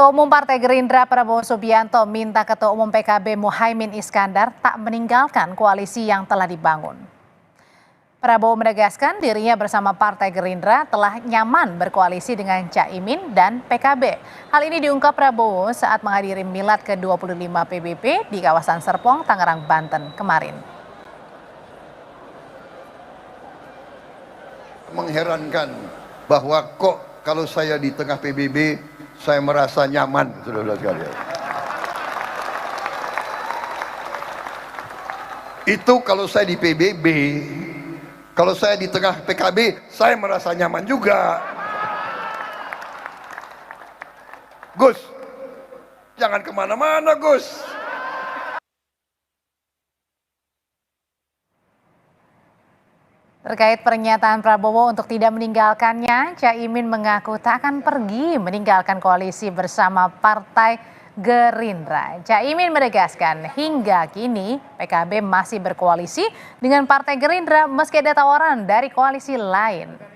Ketua Umum Partai Gerindra Prabowo Subianto minta Ketua Umum PKB Muhaimin Iskandar tak meninggalkan koalisi yang telah dibangun. Prabowo menegaskan dirinya bersama Partai Gerindra telah nyaman berkoalisi dengan Caimin dan PKB. Hal ini diungkap Prabowo saat menghadiri milad ke-25 PBB di kawasan Serpong, Tangerang, Banten kemarin. Mengherankan bahwa kok kalau saya di tengah PBB saya merasa nyaman, saudara sekalian. Itu kalau saya di PBB, kalau saya di tengah PKB saya merasa nyaman juga. Gus, jangan kemana-mana Gus. Terkait pernyataan Prabowo untuk tidak meninggalkannya, Caimin mengaku tak akan pergi meninggalkan koalisi bersama Partai Gerindra. Caimin menegaskan hingga kini PKB masih berkoalisi dengan Partai Gerindra meski ada tawaran dari koalisi lain.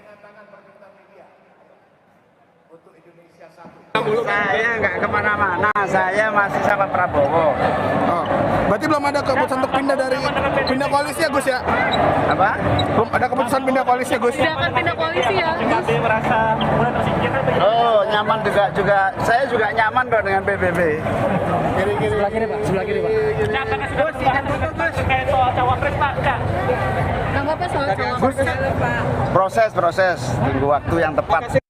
Saya nggak kemana-mana, saya masih sama Prabowo. Oh, berarti belum ada keputusan untuk pindah koalisi ya Gus ya? Apa? Belum ada keputusan pindah koalisi ya Gus? Tidak akan pindah koalisi ya Gus? Oh, nyaman juga. Saya juga nyaman kok dengan PBB. Sebelah kiri Pak, sebelah kiri Pak. Kayak soal cawapres Pak, enggak? Nggak apa-apa soal cawapres Pak. Proses, tunggu waktu yang tepat.